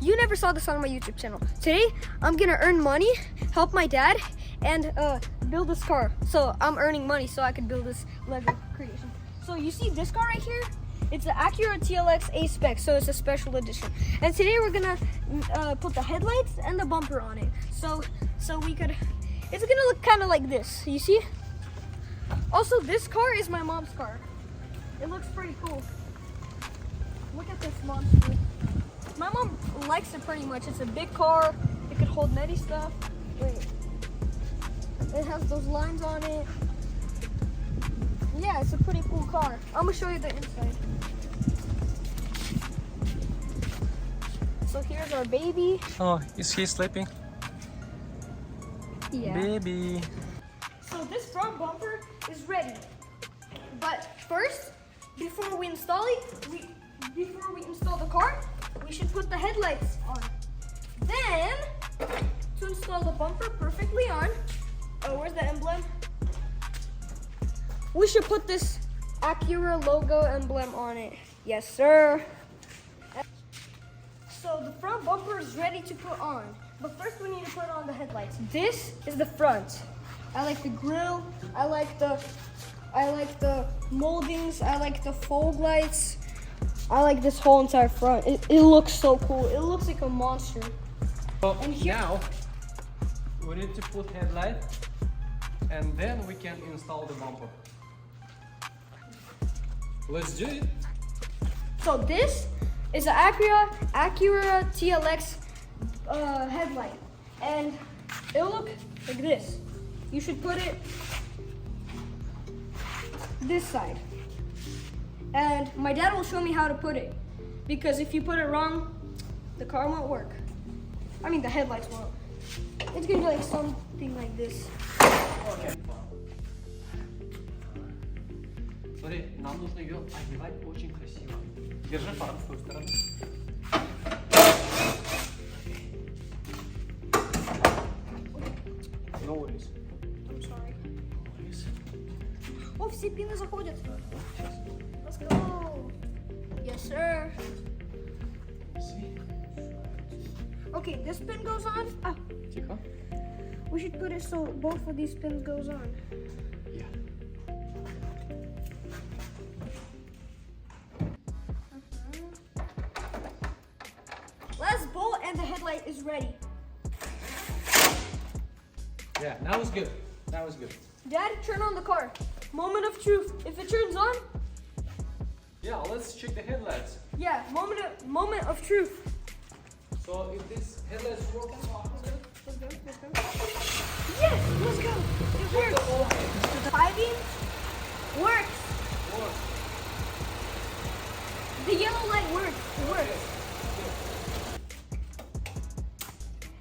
you never saw this on my YouTube channel. Today, I'm gonna earn money, help my dad, and build this car. So I'm earning money so I can build this Lego creation. So you see this car right here? It's the Acura TLX A spec, so it's a special edition. And today we're gonna put the headlights and the bumper on it. So we could, it's gonna look kind of like this, you see? Also, this car is my mom's car. It looks pretty cool. Look at this monster. My mom likes it pretty much. It's a big car. It could hold many stuff. Wait. It has those lines on it. Yeah, it's a pretty cool car. I'm gonna show you the inside. So here's our baby. Oh, is he sleeping? Yeah. Baby. So this front bumper is ready. But first, before we install the car, we should put the headlights on. Then, to install the bumper perfectly on, oh, where's the emblem? We should put this Acura logo emblem on it. Yes, sir. So the front bumper is ready to put on. But first we need to put on the headlights. This is the front. I like the grille. I like the moldings. I like the fog lights. I like this whole entire front. It looks so cool. It looks like a monster. So And here, now we need to put headlight, and then we can install the bumper. Let's do it. so this is an Acura TLX headlight, and it'll look like this. You should put it this side. And my dad will show me how to put it, because if you put it wrong, the car won't work. I mean, the headlights won't. It's gonna be like something like this. Okay. Смотри, нам нужно ее одевать очень красиво. Держи фару в ту сторону. No worries. I'm sorry. No worries. О, все пины заходят. Let's go. Yes, sir. See? Okay, this pin goes on. Ah, Тихо. we should put it so both of these pins goes on. Yeah. Last bolt and the headlight is ready. Yeah, that was good. That was good. Dad, turn on the car. Moment of truth. If it turns on, Yeah, let's check the headlights. yeah, moment of truth. So if this headlights working, Let's go. Yes, let's go. It works. The piping works. The yellow light works. It works.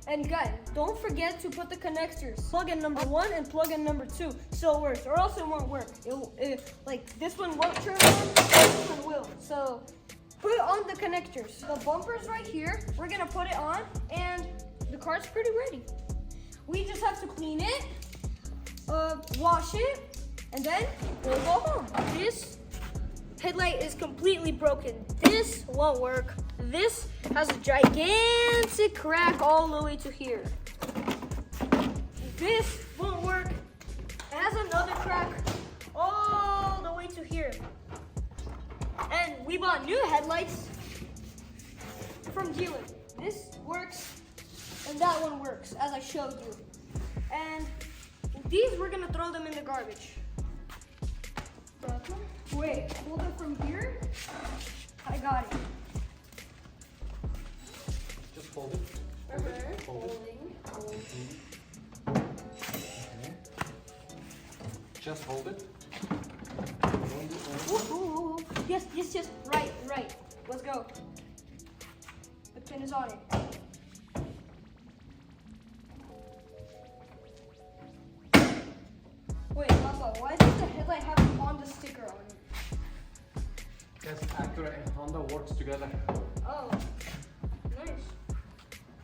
And guys, don't forget to put the connectors. Plug in number 1 and plug in number 2 so it works, or else it won't work. Like this one won't turn on, this one will. So put on the connectors. The bumper's right here. We're gonna put it on, and the car's pretty ready. We just have to clean it, wash it, and then we'll go home. This headlight is completely broken. This won't work. This has a gigantic crack all the way to here. This won't work. It has another crack all the way to here. And we bought new headlights from dealer. This works, and that one works, as I showed you. And these, we're gonna throw them in the garbage. Wait, hold it from here. I got it. just hold it. Holding. Okay. Just hold it. Ooh. Yes. Right. Let's go. The pin is on it. Wait, Papa, why does the headlight have a Honda sticker on it? Because Acura and Honda works together. Oh, nice.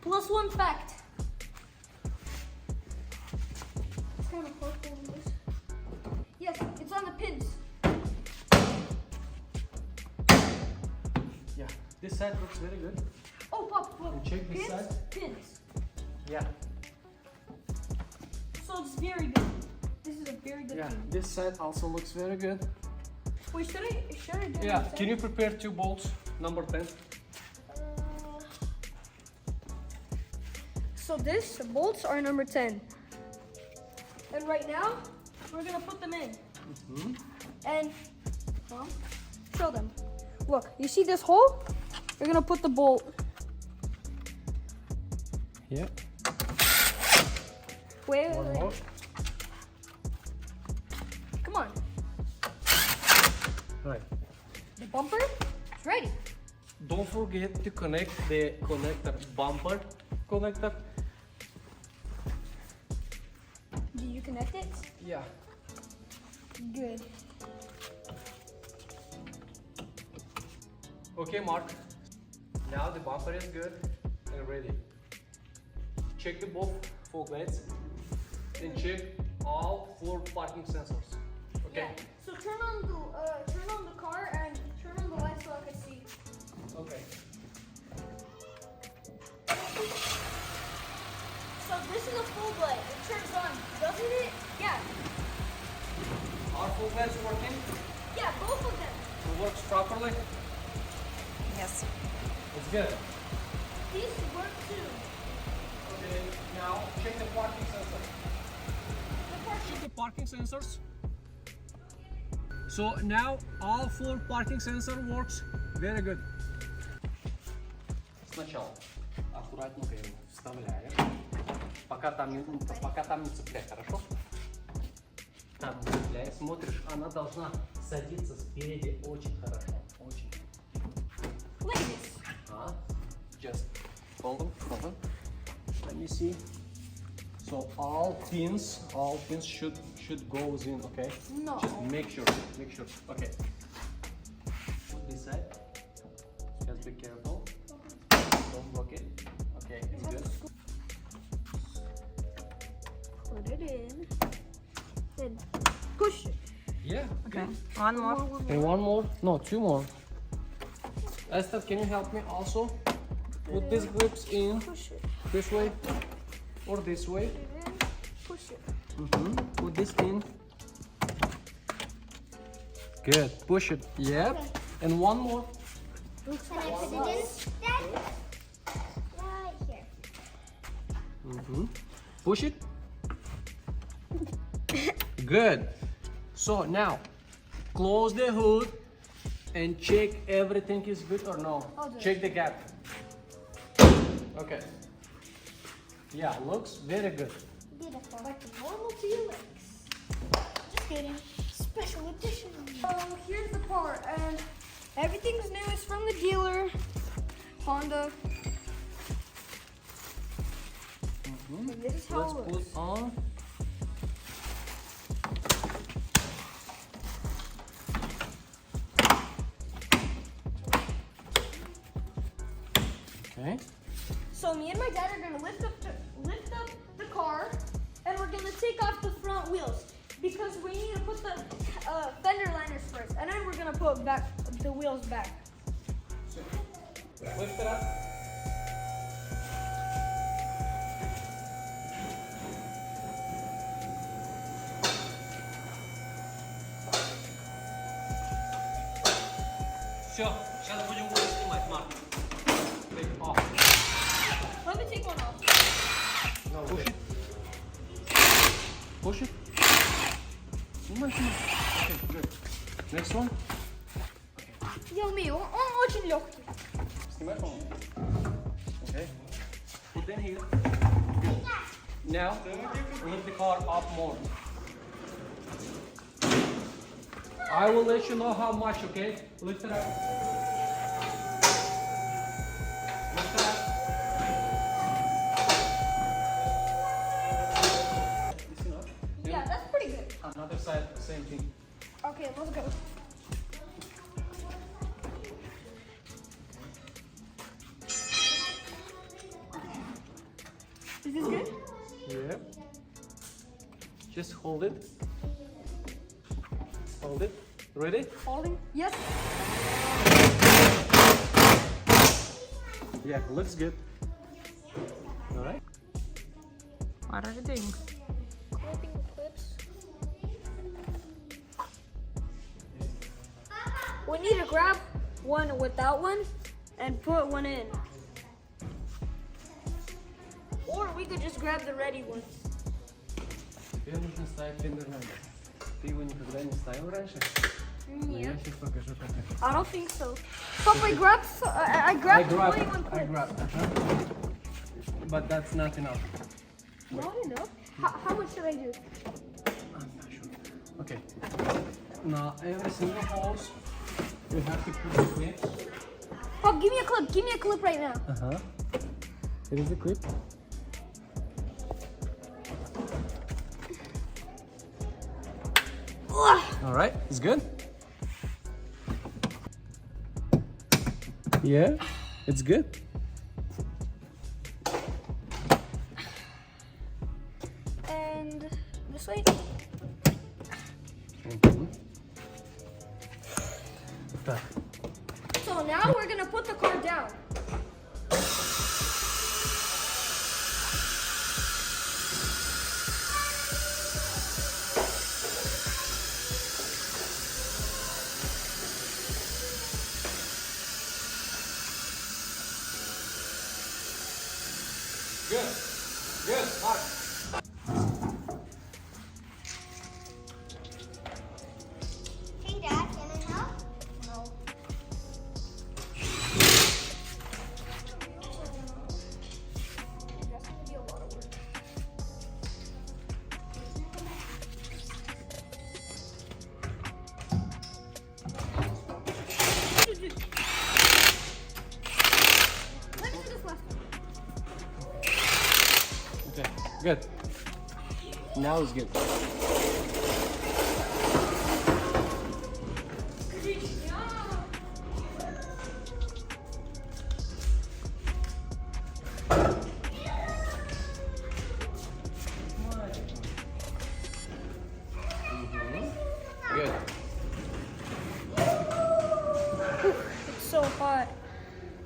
Plus one fact. It's kind of purple in this. Yes, it's on the pins. Yeah, this side looks very good. Oh, Pop, And check this side. Pins. Yeah. So it's very good. This is a very good Yeah. pin. This side also looks very good. Wait, should I do Yeah. this Can you prepare 2 bolts, number 10? So this bolts are number 10. And right now, we're gonna put them in. And show them. Look, you see this hole? We're gonna put the bolt. Yeah. Wait. One more. Come on. Right. The bumper is ready. Don't forget to connect the connector, bumper connector. Did you connect it? Yeah. Good. Okay, Mark. Now the bumper is good and ready. Check the both fog lights and check all 4 parking sensors. Okay. Yeah. So turn on the car and turn on the lights so I can see. Okay. So this is a full light. It turns on, doesn't it? Yeah. Are fog lights working? Yeah, both of them. It works properly? Yes. It's good. These work too. Okay. Now check the parking sensor. Check the parking sensors. So now all 4 parking sensor works very good. Сначала аккуратненько его вставляем, пока там не цепляй, хорошо? Там не цепляй, смотришь, она должна садиться спереди очень хорошо, очень. Like this. Just hold them. Let me see. So all pins should go in, okay? No. Just make sure. Okay. This side. Just be careful. Don't block it. Okay, it's good. Put it in. Then push it. Yeah. Okay. One more. And one more? No, 2 more. Esther, can you help me also? Put these grips in Push it. this way or this way. Put it in. Push it. Put this in. Good. Push it. Yep. And one more. Can I put it in? Right here. Push it. Good. So now, close the hood and check everything is good or no. I'll do it. Check the gap. Okay. Yeah, looks very good. Beautiful. Like the normal Felix. Just kidding. Special edition. So here's the part, and everything's new. It's from the dealer, Honda. And this is how Let's it put looks. on. Okay. So me and my dad are gonna lift up the car, and we're gonna take off the front wheels because we need to put the fender liners first, and then we're gonna put back the wheels back. Lift it up. Все, сейчас будем его снимать, Марк. Take off. Let me take one off. No, push it. Push it. Снимай. Okay, good. Next one. Йоми, он очень легкий. Снимай, по-моему. Okay. Put them here. Good. Now, lift the car up more. I will let you know how much, okay? Lift it up. Lift it up. This enough? Yeah, that's pretty good. Another side, same thing. Okay, let's go. Is this good? Yeah. Just hold it. Hold it. Ready? Holding? Yes. Yeah, looks good. What are you doing? Clipping the clips. We need to grab one without one and put one in. Or we could just grab the ready one. Теперь нужно ставить фендер-номер. Ты его никогда не ставил раньше? Но я сейчас покажу, как это. I don't think so. So if I grab, I grabbed only one I clip. grabbed. But that's not enough. Not enough? How much should I do? I'm not sure. Okay. Now every single hose, you have to put the clips. Oh, give me a clip. Give me a clip right now. Here is the clip. All right, it's good. Yeah, it's good. And this way. Так. So now we're gonna put the car down. Good. Good. Mark. Hey, Dad, can I help? No. That's gonna be a lot of work. Let me do this last one. Okay. Good. Now it's good. Good. It's so hot.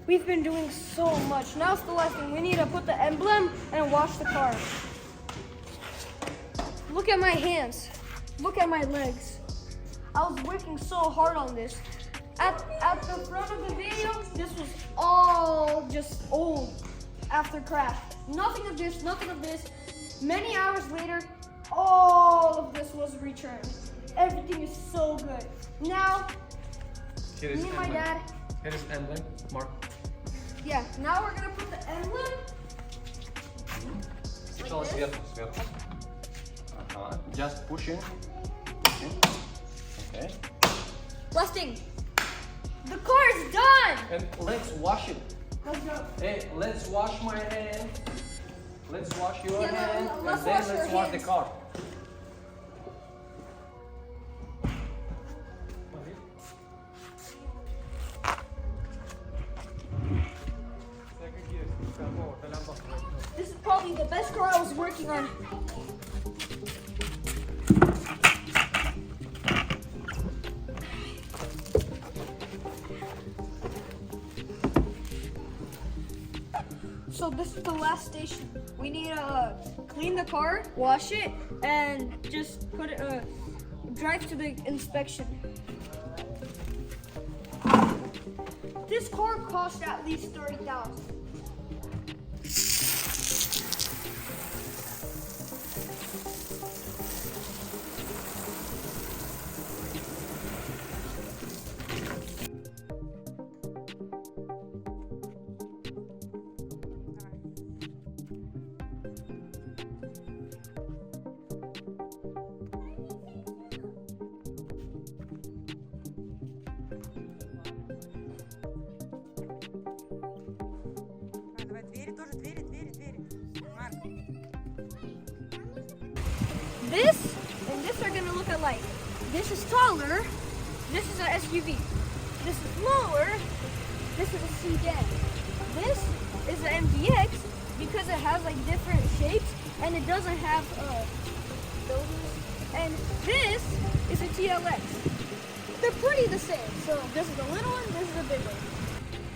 We've been doing so much. Now it's the last thing. We need to put the emblem and wash the car. Look at my hands. Look at my legs. I was working so hard on this. At the front of the video, this was all just old after crash. Nothing of this, nothing of this. Many hours later, all of this was returned. Everything is so good. Now, Here is me and my emblem. dad, Here is emblem. Mark. yeah, now we're gonna put the emblem. Сначала сверху, сверху. Ага. Just pushing. Pushing. Okay. Last thing. The car is done. And let's wash it. Let's go. Hey, let's wash my hand. Let's wash your Yeah, hand. let's and then wash your let's wash the hands. car. This is probably the best car I was working on. So this is the last station. We need to clean the car, wash it, and just put it, drive to the inspection. This car cost at least $30,000. Давай, двери тоже, двери. Марк. This and this are gonna look alike. This is taller. This is an SUV. This is lower. This is a sedan. This is an MDX because it has like different shapes and it doesn't have those. And this is a TLX. They're pretty the same. So this is a little one. This is a big one.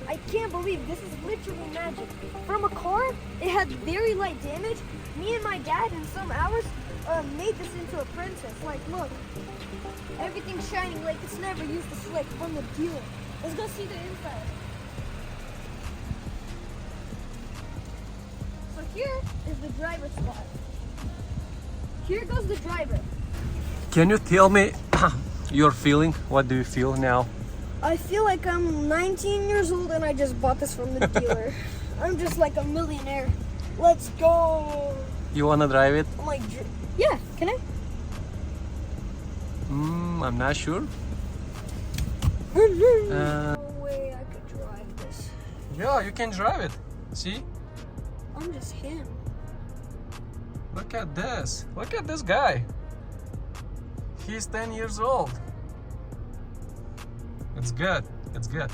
I can't believe this is literally magic. From a car, it had very light damage. Me and my dad in some hours made this into a princess. Like, look, everything's shining like it's never used to slick from the dealer. Let's go see the inside. So here is the driver's spot. Here goes the driver. Can you tell me your feeling? What do you feel now? I feel like I'm 19 years old and I just bought this from the dealer. I'm just like a millionaire. Let's go. You wanna drive it? I'm like, yeah, can I? I'm not sure. No way I could drive this. Yeah, you can drive it. See? I'm just him. Look at this. Look at this guy. He's 10 years old. It's good. It's good.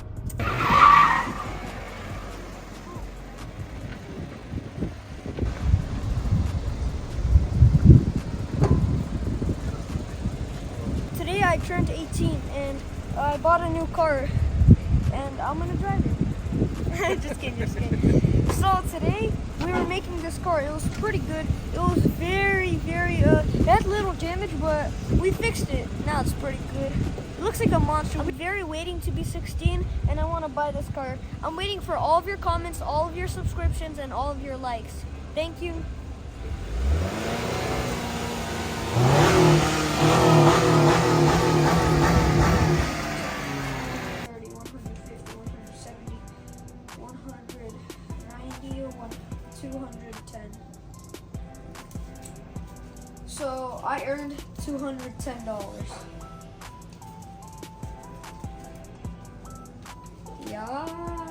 Today I turned 18 and I bought a new car and I'm gonna drive it. Just kidding, just kidding. So today we were making this car. It was pretty good. It was very, it had little damage, but we fixed it. Now it's pretty good. It looks like a monster. I'm very waiting to be 16 and I want to buy this car. I'm waiting for all of your comments, all of your subscriptions, and all of your likes. Thank you. So I earned $210. Yeah.